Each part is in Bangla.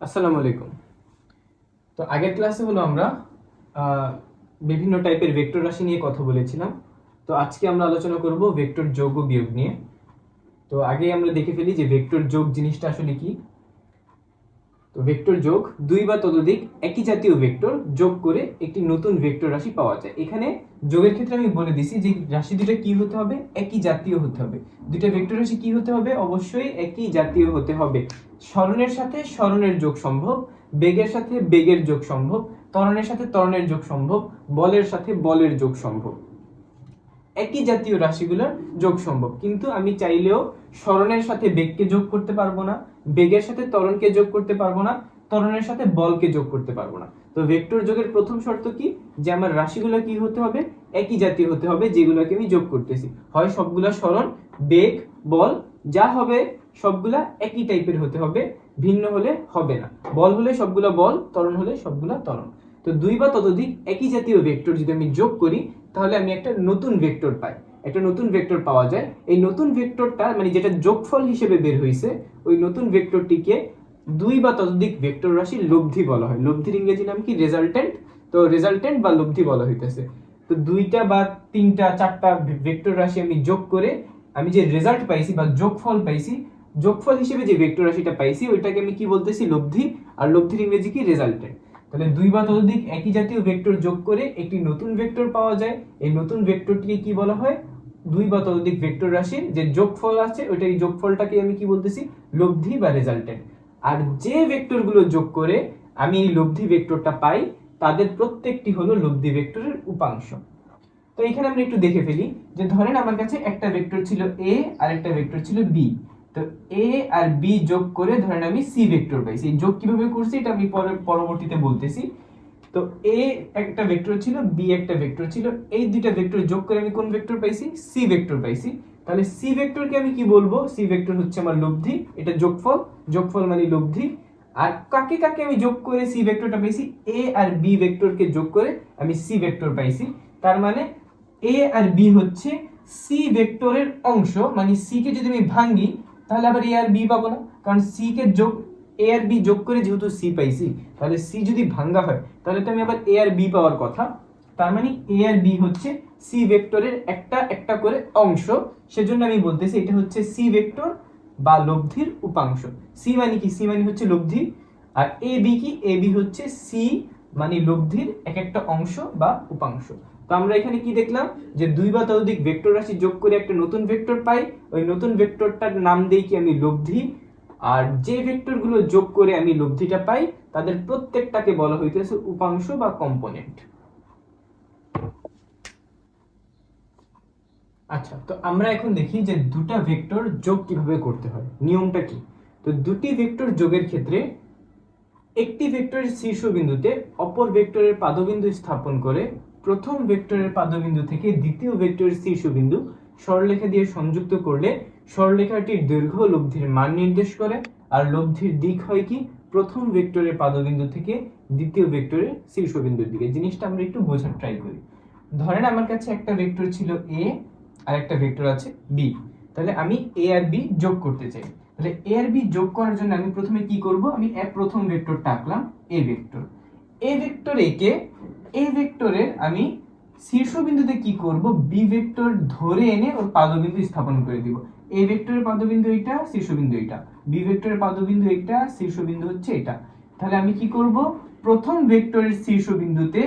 আসসালামু আলাইকুম। তো আগের ক্লাসে হলো আমরা আহ, বিভিন্ন টাইপের ভেক্টর রাশি নিয়ে কথা বলেছিলাম। তো আজকে আমরা আলোচনা করব ভেক্টর যোগ ও বিয়োগ নিয়ে। তো আগে আমরা দেখে ফেলি যে ভেক্টর যোগ জিনিসটা আসলে কি। তো ভেক্টর যোগ দুই বা ততোধিক একই জাতীয় ভেক্টর যোগ করে একটি নতুন ভেক্টর রাশি পাওয়া যায়। এখানে যোগের ক্ষেত্রে আমি বলে দিছি যে রাশি দুটো কি হতে হবে, একই জাতীয় হতে হবে। দুইটা ভেক্টর রাশি কি হতে হবে, অবশ্যই একই জাতীয় হতে হবে। সরণের সাথে সরণের যোগ সম্ভব, বেগের সাথে বেগের যোগ সম্ভব, ত্বরণের সাথে ত্বরণের যোগ সম্ভব, বলের সাথে বলের যোগ সম্ভব। একই জাতীয় রাশিগুলোর যোগ সম্ভব, কিন্তু আমি চাইলেও সরণের সাথে বেগকে যোগ করতে পারবো না, বেগের সাথে ত্বরণকে যোগ করতে পারবো না, ত্বরণের সাথে বলকে যোগ করতে পারবো না। তো ভেক্টর যোগের প্রথম শর্ত কি, যে আমার রাশিগুলো কি হতে হবে, একই জাতীয় হতে হবে। যেগুলোকে আমি যোগ করতেছি হয় সবগুলা সরণ, বেগ, বল যা হবে সবগুলা একই টাইপের হতে হবে, ভিন্ন হলে হবে না। বল হলে সবগুলা বল, ত্বরণ হলে সবগুলা ত্বরণ। তো দুই বা ততোধিক একই জাতীয় ভেক্টর যদি আমি যোগ করি তাহলে আমি একটা নতুন ভেক্টর পাই, একটা নতুন ভেক্টর পাওয়া যায়। এই নতুন ভেক্টরটা মানে যেটা যোগফল হিসেবে বের হয়েছে, ওই নতুন ভেক্টরটিকে দুই বা ততোধিক ভেক্টর রাশির লব্ধি বলা হয়। লব্ধির ইংরেজি নাম কি, রেজাল্টেন্ট। তো রেজাল্টেন্ট বা লব্ধি বলা হইতেছে। তো দুইটা বা তিনটা চারটা ভেক্টর রাশি আমি যোগ করে আমি যে রেজাল্ট পাইছি বা যোগফল পাইছি, যোগফল হিসেবে যে ভেক্টর রাশিটা পাইছি ওইটাকে আমি কি বলতেছি, লব্ধি। আর লব্ধির ইংরেজি কি, রেজাল্টেন্ট। তাহলে দুই বা ততোধিক একই জাতীয় ভেক্টর যোগ করে একটি নতুন ভেক্টর পাওয়া যায়। এই নতুন ভেক্টরটিকে কি বলা হয়, দুই বা ততোধিক ভেক্টর রাশির যে যোগফল আছে ওইটাই যোগফলটাকে আমি কি বলতেছি, লব্ধি বা রেজাল্টেন্ট। আর যে ভেক্টরগুলো যোগ করে আমি এই লব্ধি ভেক্টরটা পাই তাদের প্রত্যেকটি হলো লব্ধি ভেক্টরের উপাংশ। তো এখানে আমরা একটু দেখে ফেলি যে ধরেন আমার কাছে একটা ভেক্টর ছিল a আর একটা ভেক্টর ছিল b। তো a আর b যোগ করে ধরেন আমি c ভেক্টর পাইছি। এই যোগ কিভাবে করছি এটা আমি পরবর্তীতে বলতেছি। তো a একটা ভেক্টর ছিল, b একটা ভেক্টর ছিল, এই দুইটা ভেক্টর যোগ করে আমি কোন ভেক্টর পাইছি, c ভেক্টর পাইছি। তাহলে c ভেক্টরকে আমি কি বলবো, c ভেক্টর হচ্ছে আমার লব্ধি, এটা যোগফল, যোগফল মানে লব্ধি। আর কাকে কাকে আমি যোগ করে c ভেক্টরটা পাইছি, a আর b ভেক্টরকে যোগ করে আমি c ভেক্টর পাইছি। তার মানে a আর b হচ্ছে c ভেক্টরের অংশ। মানে c কে যদি আমি ভাঙি তাহলে আবার a আর b পাবো না, কারণ c কে যোগ a আর b যোগ করে যেহেতু c পাইছি, তাহলে c যদি ভাঙা হয় তাহলে তো আমি আবার a আর b পাওয়ার কথা। তার মানে a আর b হচ্ছে c ভেক্টরের একটা একটা করে অংশ। সেজন্য আমি বলতেছি এটা হচ্ছে c ভেক্টর বা লব্ধির উপাংশ। c মানে কি, c মানে হচ্ছে লব্ধি। আর a b কি, a b হচ্ছে c মানে লব্ধির এক একটা অংশ বা উপাংশ। তো আমরা এখানে কি দেখলাম, যে দুই বা ততোধিক ভেক্টর রাশি যোগ করে একটা নতুন ভেক্টর পাই, ওই নতুন ভেক্টরটার নাম দেই কি আমি লব্ধি। আর যে ভেক্টরগুলো যোগ করে আমি লব্ধিটা পাই তাদের প্রত্যেকটাকে বলা হইতেছে উপাংশ বা কম্পোনেন্ট। আচ্ছা, তো আমরা এখন দেখি যে দুটা ভেক্টর যোগ কিভাবে করতে হয়, নিয়মটা কি। তো দুটি ভেক্টর যোগের ক্ষেত্রে একটি ভেক্টরের শীর্ষবিন্দুতে অপর ভেক্টরের পাদবিন্দু স্থাপন করে প্রথম ভেক্টরের পাদবিন্দু থেকে দ্বিতীয় ভেক্টরের শীর্ষবিন্দু সরলরেখা দিয়ে সংযুক্ত করলে সরলরেখাটির দৈর্ঘ্য লব্ধির মান নির্দেশ করে। আর লব্ধির দিক হয় কি, প্রথম ভেক্টরের পাদবিন্দু থেকে দ্বিতীয় ভেক্টরের শীর্ষবিন্দুর দিকে। জিনিসটা আমরা একটু বোঝার ট্রাই করি। ধরেন আমার কাছে একটা ভেক্টর ছিল a আর একটা ভেক্টর আছে b। তাহলে আমি a আর b যোগ করতে চাই। তাহলে a আর b যোগ করার জন্য আমি প্রথমে কি করব, আমি প্রথম ভেক্টরটা আঁকলাম a ভেক্টর। a ভেক্টর একে a ভেক্টরের আমি শীর্ষবিন্দুতে কি করব, b ভেক্টর ধরে এনে ওর পাদবিন্দু স্থাপন করে দিব। a ভেক্টরের পাদবিন্দু এটা, শীর্ষবিন্দু এটা, b ভেক্টরের পাদবিন্দু এটা, শীর্ষবিন্দু হচ্ছে এটা। তাহলে আমি কি করব, প্রথম ভেক্টরের শীর্ষবিন্দুতে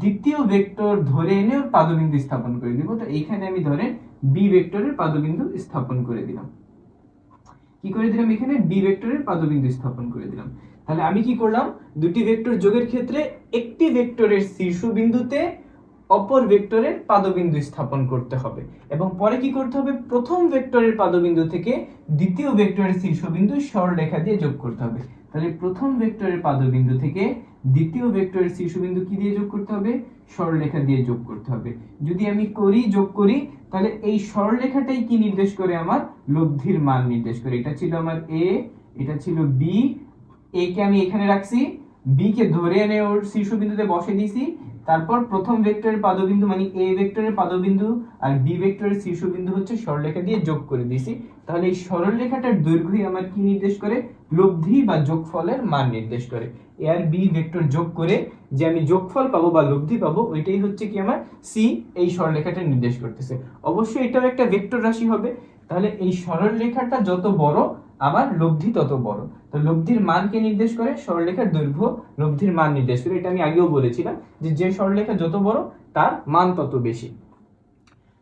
দ্বিতীয় ভেক্টর ধরে এনে ওর পাদবিন্দু স্থাপন করে দিব। তো এইখানে আমি ধরেন b ভেক্টরের পাদবিন্দু স্থাপন করে দিলাম। কি করে দিলাম, এখানে b ভেক্টরের পাদবিন্দু স্থাপন করে দিলাম। তাহলে আমি কি করলাম, দুটি ভেক্টর যোগের ক্ষেত্রে একটি ভেক্টরের শীর্ষবিন্দুতে অপর ভেক্টরের পাদবিন্দু স্থাপন করতে হবে, এবং পরে কি করতে হবে, প্রথম ভেক্টরের পাদবিন্দু থেকে দ্বিতীয় ভেক্টরের শীর্ষবিন্দু সরলরেখা দিয়ে যোগ করতে হবে। তাহলে প্রথম ভেক্টরের পাদবিন্দু থেকে দ্বিতীয় ভেক্টরের শীর্ষবিন্দু কি দিয়ে যোগ করতে হবে, সরলরেখা দিয়ে যোগ করতে হবে। যদি আমি যোগ করি তাহলে এই সরলরেখাটাই কি নির্দেশ করে, আমার লব্ধির মান নির্দেশ করে। এটা ছিল আমার a, এটা ছিল b। a কে আমি এখানে রাখছি, b কে ধরে এনে ওর শীর্ষবিন্দুতে বসে দিয়েছি। তারপর প্রথম ভেক্টরের পাদবিন্দু মানে a ভেক্টরের পাদবিন্দু আর b ভেক্টরের শীর্ষবিন্দু হচ্ছে সরলরেখা দিয়ে যোগ করে দিয়েছি। তাহলে এই সরলরেখাটার দৈর্ঘ্যই আমার কি নির্দেশ করে, লব্ধি বা যোগফলের মান নির্দেশ করে। এ আর বি ভেক্টর যোগ করে যে আমি যোগফল পাবো বা লব্ধি পাবো, ওইটাই হচ্ছে কি আমার সি, এই সরলরেখাটা নির্দেশ করতেছে। অবশ্যই এটাও একটা ভেক্টর রাশি হবে, তাহলে এই সরলরেখাটা যত বড় আমার লব্ধি তত বড়। তো লব্ধির মানকে নির্দেশ করে, সরলরেখার দৈর্ঘ্য লব্ধির মান নির্দেশ করে। এটা আমি আগেও বলেছিলাম যে সরলরেখা যত বড় তার মান তত বেশি।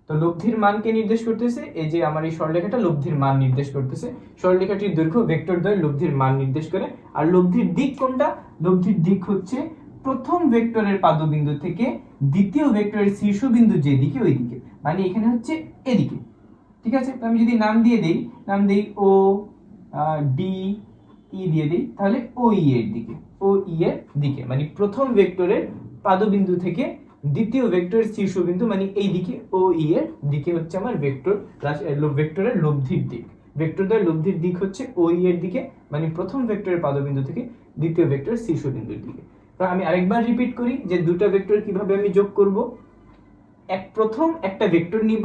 তো লব্ধির মানকে নির্দেশ করতেছে, এই যে আমার এই সরলরেখাটা লব্ধির মান নির্দেশ করতেছে। সরলরেখাটির দৈর্ঘ্য ভেক্টর দ্বয় লব্ধির মান নির্দেশ করে। আর লব্ধির দিক কোনটা? লব্ধির দিক হচ্ছে প্রথম ভেক্টরের পাদবিন্দু থেকে দ্বিতীয় ভেক্টরের শীর্ষবিন্দু যেদিকে ওই দিকে, মানে এখানে হচ্ছে এদিকে। ঠিক আছে, তো আমি যদি নাম দেই ও ডি ই দিয়ে দেই, তাহলে ও ই এর দিকে, ও ই এর দিকে মানে প্রথম ভেক্টরের পাদবিন্দু থেকে দ্বিতীয় ভেক্টরের শীর্ষবিন্দু মানে এই দিকে ও ই এর দিকে হচ্ছে আমার ভেক্টরের লব্ধির দিক। ভেক্টরদ্বয়ের লব্ধির দিক হচ্ছে ও ই এর দিকে, মানে প্রথম ভেক্টরের পাদবিন্দু থেকে দ্বিতীয় ভেক্টরের শীর্ষবিন্দুর দিকে। তো আমি আরেকবার রিপিট করি যে দুটো ভেক্টর কিভাবে আমি যোগ করব। প্রথম একটা ভেক্টর নিব,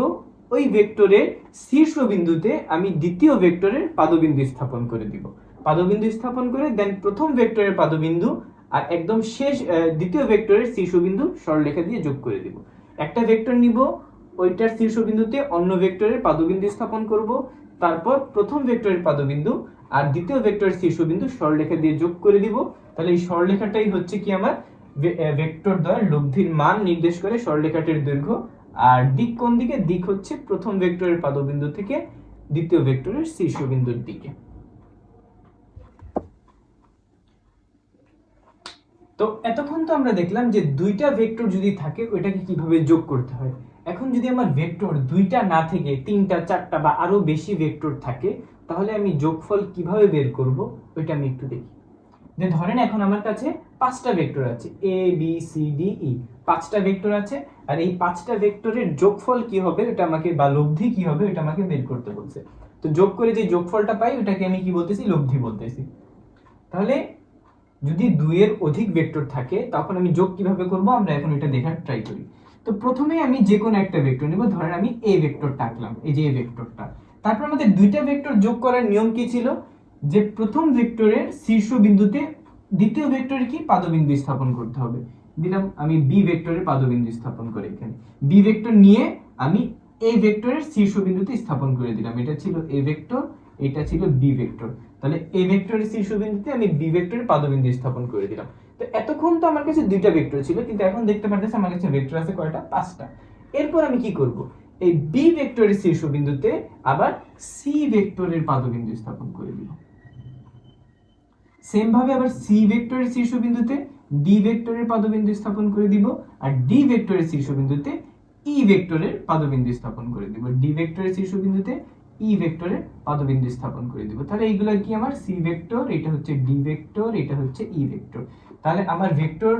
ওই ভেক্টরের শীর্ষবিন্দুতে আমি দ্বিতীয় ভেক্টরের পাদবিন্দু স্থাপন করে দিব। পাদবিন্দু স্থাপন করে দেন প্রথম ভেক্টরের পাদবিন্দু আর একদম শেষ দ্বিতীয় ভেক্টরের শীর্ষবিন্দু সরলরেখা দিয়ে যোগ করে দিব। একটা ভেক্টর নিব, ওইটার শীর্ষবিন্দুতে অন্য ভেক্টরের পাদবিন্দু স্থাপন করব, তারপর প্রথম ভেক্টরের পাদবিন্দু আর দ্বিতীয় ভেক্টরের শীর্ষবিন্দু সরলরেখা দিয়ে যোগ করে দিব। তাহলে এই সরলরেখাটাই হচ্ছে কি আমার ভেক্টর দ্বয়ের লব্ধির মান নির্দেশ করে, সরলরেখাটির দৈর্ঘ্য। আর দিক কোন দিকে? দিক হচ্ছে প্রথম ভেক্টরের পাদবিন্দু থেকে দ্বিতীয় ভেক্টরের শীর্ষবিন্দুর দিকে। তো এতক্ষণ তো আমরা দেখলাম যে দুইটা ভেক্টর যদি থাকে ওইটাকে কিভাবে যোগ করতে হয়। এখন যদি আমার ভেক্টর দুইটা না থেকে তিনটা, চারটা বা আরো বেশি ভেক্টর থাকে, তাহলে আমি যোগফল কিভাবে বের করব ওইটা আমি একটু দেখি। যে ধরেন এখন আমার কাছে পাঁচটা ভেক্টর আছে, এ বি সি ডি ই, পাঁচটা ভেক্টর আছে। আর এই পাঁচটা ভেক্টরের যোগফল কি হবে এটা আমাকে, বা লব্ধি কি হবে এটা আমাকে বের করতে বলছে। তো যোগ করে যে যোগফলটা পাই ওটাকে আমি কি বলতেছি? লব্ধি বলতেছি। তাহলে যদি দুইয়ের অধিক ভেক্টর থাকে তখন আমি যোগ কিভাবে করব আমরা এখন এটা দেখার ট্রাই করি। তো প্রথমে আমি যে কোনো একটা ভেক্টর নেব, ধরেন আমি এ ভেক্টরটা আঁকলাম, এই যে এই ভেক্টরটা। তারপর আমাদের দুইটা ভেক্টর যোগ করার নিয়ম কি ছিল? যে প্রথম ভেক্টরের শীর্ষবিন্দুতে দ্বিতীয় ভেক্টরের কি পাদবিন্দু স্থাপন করতে হবে। দিলাম আমি বি ভেক্টরের পাদবিন্দু স্থাপন করে, এখানে বি ভেক্টর নিয়ে আমি এ ভেক্টরের শীর্ষবিন্দুতে স্থাপন করে দিলাম। এটা ছিল এ ভেক্টর, এটা ছিল বি ভেক্টর। তাহলে এ ভেক্টরের শীর্ষবিন্দুতে আমি বি ভেক্টরের পাদবিন্দু স্থাপন করে দিলাম। তো এতক্ষণ তো আমার কাছে দুইটা ভেক্টর ছিল, কিন্তু এখন দেখতে পাচ্ছেন আমার কাছে ভেক্টর আছে কয়টা? পাঁচটা। এরপর আমি কি করব? এই বি ভেক্টরের শীর্ষবিন্দুতে আবার সি ভেক্টরের পাদবিন্দু স্থাপন করে দিব। সেম ভাবে আবার সি ভেক্টরের শীর্ষবিন্দুতে ডি ভেক্টরের পাদবিন্দু স্থাপন করে দিব, আর ডি ভেক্টরের শীর্ষবিন্দুতে ই ভেক্টরের পাদবিন্দু স্থাপন করে দিব। ডি ভেক্টরের শীর্ষবিন্দুতে ই ভেক্টরের পাদবিন্দু স্থাপন করে দিব। তাহলে এইগুলো কি আমার সি ভেক্টর, এটা হচ্ছে ডি ভেক্টর, এটা হচ্ছে ই ভেক্টর। তাহলে আমার ভেক্টর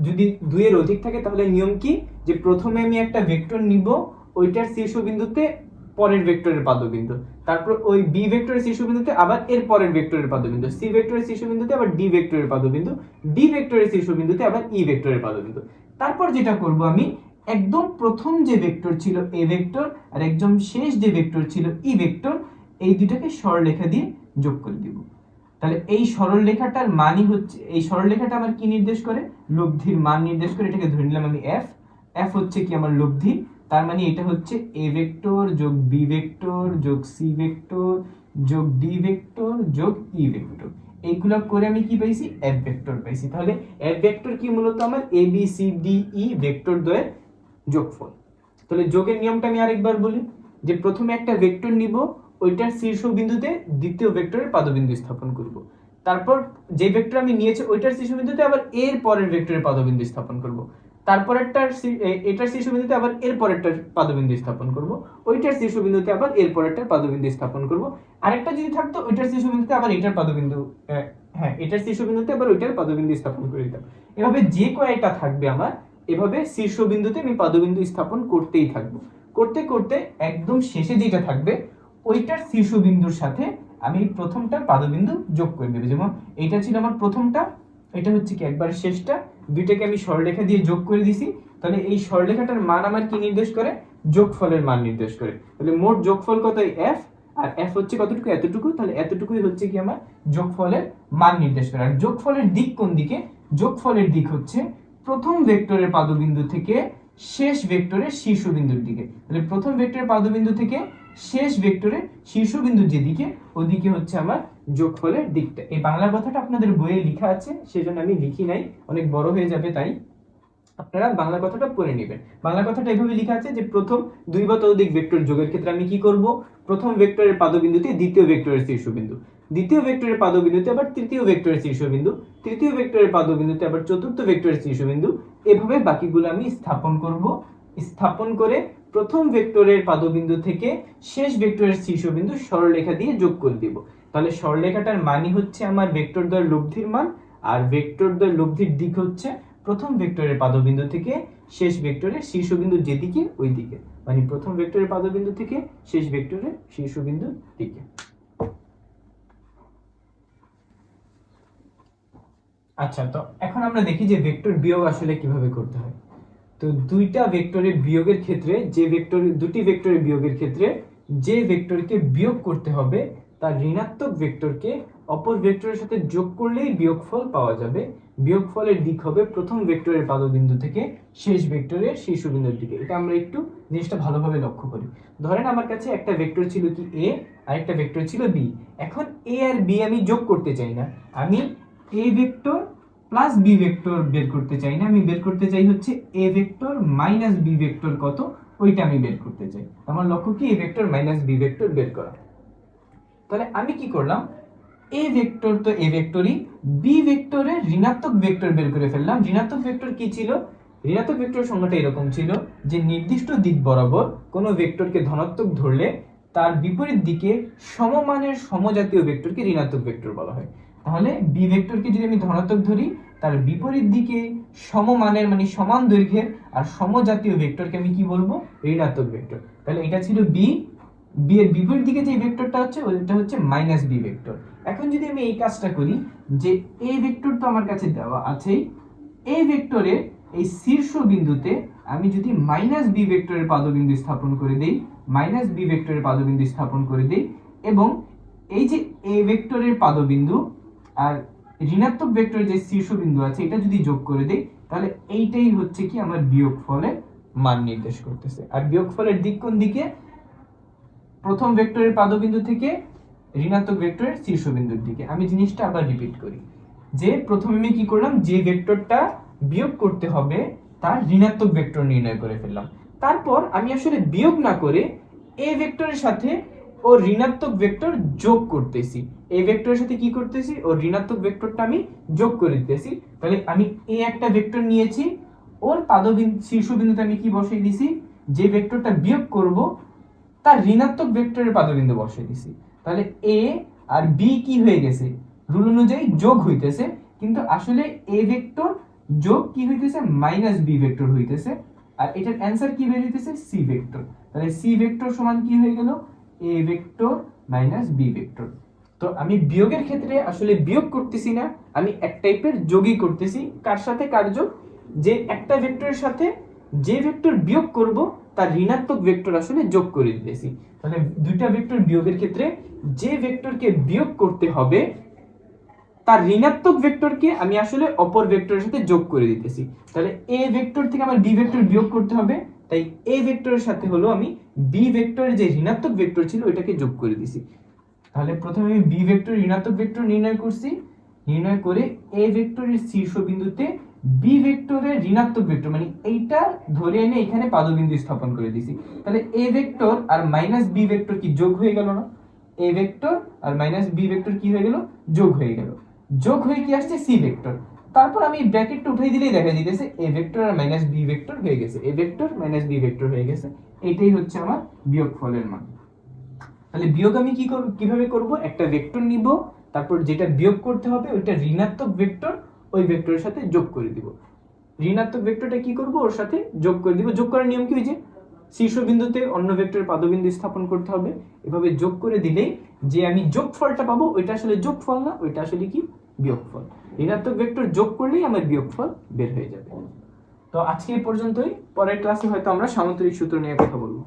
যদি দুইয়ের অধিক থাকে তাহলে নিয়ম কি? যে প্রথমে আমি একটা ভেক্টর নিব, ওইটার শীর্ষবিন্দুতে পরের ভেক্টরের পাদবিন্দু, তারপর ওই বি ভেক্টরের শীর্ষবিন্দুতে আবার এর পরের ভেক্টরের পাদবিন্দু, সি ভেক্টরের শীর্ষবিন্দুতে আবার ডি ভেক্টরের পাদবিন্দু, ডি ভেক্টরের শীর্ষবিন্দুতে আবার ই ভেক্টরের পাদবিন্দু। তারপর যেটা করব আমি একদম প্রথম যে ভেক্টর ছিল এ ভেক্টর আর একদম শেষ যে ভেক্টর ছিল ই ভেক্টর, এই দুটাকে সরলরেখা দিয়ে যোগ করে দিব। তাহলে এই সরলরেখাটার মানই হচ্ছে, এই সরলরেখাটা আমার কি নির্দেশ করে? লব্ধির মান নির্দেশ করে। এটাকে ধরে নিলাম আমি এফ। এফ হচ্ছে কি আমার লব্ধি, তার মানে এটা হচ্ছে এ ভেক্টর যোগ বি ভেক্টর যোগ সি ভেক্টর যোগ ডি ভেক্টর যোগ ই ভেক্টর। এইগুলো করে আমি কি পাইছি? এফ ভেক্টর পাইছি। তাহলে এফ ভেক্টর কি? মূলত আমার A B C D E vector দ্বয়ের যোগফল। তাহলে যোগের নিয়মটা আমি আরেকবার বলি, যে প্রথমে একটা ভেক্টর নিব, ওইটার শীর্ষবিন্দুতে দ্বিতীয় ভেক্টরের পাদবিন্দু স্থাপন করব। তারপর যে ভেক্টর আমি নিয়েছি ওইটার শীর্ষবিন্দুতে আবার এর পরের ভেক্টরের পাদবিন্দু স্থাপন করব। তারপরেরটার এটার শীর্ষবিন্দুতে আবার এর পরেরটার পাদবিন্দু স্থাপন করব, ওইটার শীর্ষবিন্দুতে আবার এর পরেরটার পাদবিন্দু স্থাপন করব। আরেকটা যদি থাকতো ওইটার শীর্ষবিন্দুতে আবার এটার পাদবিন্দু, এটার শীর্ষবিন্দুতে আবার ওইটার পাদবিন্দু স্থাপন করে দিতাম। এভাবে যে কয়টা থাকবে আমার, এভাবে শীর্ষবিন্দুতে আমি পাদবিন্দু স্থাপন করতেই থাকবো। করতে করতে একদম শেষে যেটা থাকবে ওইটার শীর্ষবিন্দুর সাথে আমি প্রথমটার পাদবিন্দু যোগ করে দেব। যেমন এইটা ছিল আমার প্রথমটা, এটা হচ্ছে কি একবার শেষটা, দুইটাকে আমি সরলরেখা দিয়ে যোগ করে দিছি। তাহলে এই সরলরেখাটার মান আমার কি নির্দেশ করে? যোগফলের মান নির্দেশ করে। তাহলে মোট যোগফল কত? এফ। আর f হচ্ছে কতটুকু, এতটুকু, তাহলে এতটুকুই হচ্ছে কি আমার যোগফলের মান নির্দেশ করে। আর যোগফলের দিক কোন দিকে? যোগফলের দিক হচ্ছে প্রথম ভেক্টরের পাদবিন্দু থেকে শেষ ভেক্টরের শীর্ষবিন্দুর দিকে। তাহলে প্রথম ভেক্টরের পাদবিন্দু থেকে শেষ ভেক্টরের শীর্ষবিন্দু যেদিকে, ওদিকে হচ্ছে আমার যোগফলের দিকটা। এই বাংলা কথাটা আপনাদের বইয়ে লেখা আছে, সেজন্য আমি লিখি নাই, অনেক বড় হয়ে যাবে, তাই আপনারা বাংলা কথাটা পড়ে নেবেন। বাংলা কথাটা এভাবে লেখা আছে যে প্রথম দুই বা ততোধিক ভেক্টর যোগের ক্ষেত্রে আমি কি করব, প্রথম ভেক্টরের পাদবিন্দুতে দ্বিতীয় ভেক্টরের শীর্ষবিন্দু, দ্বিতীয় ভেক্টরের পাদবিন্দুতে আবার তৃতীয় ভেক্টরের শীর্ষবিন্দু, তৃতীয় ভেক্টরের পাদবিন্দুতে আবার চতুর্থ ভেক্টরের শীর্ষবিন্দু, এভাবে বাকিগুলো আমি স্থাপন করব। স্থাপন করে প্রথম ভেক্টরের পাদবিন্দু থেকে শেষ ভেক্টরের শীর্ষবিন্দু সরলরেখা দিয়ে যোগ করে দিব। তাহলে সরলরেখাটার মানই হচ্ছে আমার ভেক্টরদ্বয় লব্ধির মান, আর ভেক্টরদ্বয় লব্ধির দিক হচ্ছে প্রথম ভেক্টরের পাদবিন্দু থেকে শেষ ভেক্টরের শীর্ষবিন্দু যেদিকে ওই দিকে, মানে প্রথম ভেক্টরের পাদবিন্দু থেকে শেষ ভেক্টরের শীর্ষবিন্দুর দিকে। আচ্ছা, তো এখন আমরা দেখি যে ভেক্টর বিয়োগ আসলে কিভাবে করতে হয়। তো দুইটা ভেক্টরের বিয়োগের ক্ষেত্রে দুটি ভেক্টরের বিয়োগের ক্ষেত্রে যে ভেক্টরকে বিয়োগ করতে হবে তার ঋণাত্মক ভেক্টরকে অপর ভেক্টরের সাথে যোগ করলেই বিয়োগফল পাওয়া যাবে। বিয়োগফলের দিক হবে প্রথম ভেক্টরের পাদবিন্দু থেকে শেষ ভেক্টরের শীর্ষবিন্দুর দিকে। এটা আমরা একটু জিনিসটা ভালোভাবে লক্ষ্য করি। ধরেন আমার কাছে একটা ভেক্টর ছিল কি a, আর একটা ভেক্টর ছিল b। এখন a আর b আমি যোগ করতে চাই না, আমি a vector plus B vector বের করতে চাই না, আমি বের করতে চাই হচ্ছে A vector minus B vector কত, ওইটা আমি বের করতে চাই। আমার লক্ষ্য কি A vector minus B vector বের করা। তাহলে আমি কি করলাম, এ ভেক্টর তো এ ভেক্টরই, বি ভেক্টরের ঋণাত্মক ভেক্টর বের করে ফেললাম। ঋণাত্মক ভেক্টর কি ছিল? ঋণাত্মক ভেক্টর সংজ্ঞাটা এরকম ছিল যে নির্দিষ্ট দিক বরাবর কোনো ভেক্টরকে ধনাত্মক ধরলে তার বিপরীত দিকে সমমানের সমজাতীয় ভেক্টরকে ঋণাত্মক ভেক্টর বলা হয়। তাহলে বি ভেক্টরকে যদি আমি ধনাত্মক ধরি, তার বিপরীত দিকে সমমানের মানে সমান দৈর্ঘ্যের আর সমজাতীয় ভেক্টরকে আমি কি বলবো? ঋণাত্মক ভেক্টর। তাহলে এটা ছিল বি, বি এর বিপরীত দিকে যে ভেক্টরটা হচ্ছে ওইটা হচ্ছে মাইনাস বি ভেক্টর। এখন যদি আমি এই কাজটা করি যে এ ভেক্টর তো আমার কাছে দেওয়া আছেই, এ ভেক্টরের এই শীর্ষ বিন্দুতে আমি যদি মাইনাস বি ভেক্টরের পাদবিন্দু স্থাপন করে দেই, মাইনাস বি ভেক্টরের পাদবিন্দু স্থাপন করে দেই, এবং এই যে এ ভেক্টরের পাদবিন্দু আর ঋণাত্মক ভেক্টরের যে শীর্ষবিন্দু আছে এটা যদি যোগ করে দেই, তাহলে এইটাই হচ্ছে কি আমার বিয়োগফলের মান নির্দেশ করতেছে। আর বিয়োগফলের দিক কোন দিকে? প্রথম ভেক্টরের পাদবিন্দু থেকে ঋণাত্মক ভেক্টরের শীর্ষবিন্দুর দিকে। আমি জিনিসটা আবার রিপিট করি যে প্রথমে আমি কি করলাম, যে ভেক্টরটা বিয়োগ করতে হবে তার ঋণাত্মক ভেক্টর নির্ণয় করে ফেললাম। তারপর আমি আসলে বিয়োগ না করে এ ভেক্টরের সাথে ও ঋণাত্মক ভেক্টর যোগ করতেছি। এই ভেক্টরের সাথে কি করতেছি? ও ঋণাত্মক ভেক্টরটা আমি যোগ করে দিতেছি। তাহলে আমি এ একটা ভেক্টর নিয়েছি, ওর পাদবিন্দু শীর্ষবিন্দুতে আমি কি বসিয়ে দিছি? যে ভেক্টরটা বিয়োগ করব তার ঋণাত্মক ভেক্টরের পাদবিন্দু বসিয়ে দিছি। তাহলে এ আর বি কি হয়ে গেছে? রুল অনুযায়ী যোগ হইতেছে, কিন্তু আসলে এ ভেক্টর যোগ কি হইতেছে? মাইনাস বি ভেক্টর হইতেছে। আর এটার অ্যান্সার কি বের হইতেছে? C vector. তাহলে সি ভেক্টর সমান কি হয়ে গেল? A vector minus B vector. তো আমি বিয়োগের ক্ষেত্রে আসলে বিয়োগ করতেছি না, আমি এক টাইপের যোগই করতেছি। কার সাথে কার যোগ? যে একটা ভেক্টরের সাথে যে ভেক্টর বিয়োগ করব তার ঋণাত্মক ভেক্টর আসলে যোগ করে দিতেছি। তাহলে দুইটা ভেক্টর বিয়োগের ক্ষেত্রে যে ভেক্টরকে বিয়োগ করতে হবে তার ঋণাত্মক ভেক্টরকে আমি আসলে অপর ভেক্টরের সাথে যোগ করে দিতেছি। তাহলে এ ভেক্টর থেকে আমার বি ভেক্টর বিয়োগ করতে হবে, তাই এ ভেক্টরের সাথে হলো আমি বি ভেক্টরের যে ঋণাত্মক ভেক্টর ছিল ওইটাকে যোগ করে দিছি। তাহলে প্রথমে আমি বি ভেক্টর ঋণাত্মক ভেক্টর নির্ণয় করছি, নির্ণয় করে এ ভেক্টরের শীর্ষবিন্দুতে বি ভেক্টরের ঋণাত্মক ভেক্টর মানে এইটা ধরে এনে এখানে পাদবিন্দু স্থাপন করে দিছি। তাহলে এ ভেক্টর আর মাইনাস বি ভেক্টর কি যোগ হয়ে গেল না? এ ভেক্টর আর মাইনাস বি ভেক্টর কি হয়ে গেল? যোগ হয়ে গেল। যোগ হয়ে কি আসছে? C vector. তারপর আমি ব্র্যাকেটটা উঠাই দিলেই দেখা যাইতেছে এ ভেক্টর আর মাইনাস বি ভেক্টর হয়ে গেছে, A vector minus B vector হয়ে গেছে। এটাই হচ্ছে আমার বিয়োগফলের মান। তাহলে বিয়োগ আমি কিভাবে করব? একটা ভেক্টর নিব, তারপর যেটা বিয়োগ করতে হবে ওইটা ঋণাত্মক ভেক্টর ওই ভেক্টরের সাথে যোগ করে দিব। ঋণাত্মক ভেক্টরটা কি করব? ওর সাথে যোগ করে দিব। যোগ করার নিয়ম কি? ওই যে শীর্ষবিন্দুতে অন্য ভেক্টরের পাদবিন্দু স্থাপন করতে হবে। এভাবে যোগ করে দিলেই যে আমি যোগফলটা পাবো ওইটা আসলে যোগফল না, ওইটা আসলে কি? বিয়োগফল। ঋণাত্মক ভেক্টর যোগ করলেই আমার বিয়োগফল বের হয়ে যাবে। তো আজকে এই পর্যন্তই। পরের ক্লাসে হয়তো আমরা সামান্তরিক সূত্র নিয়ে কথা বলবো।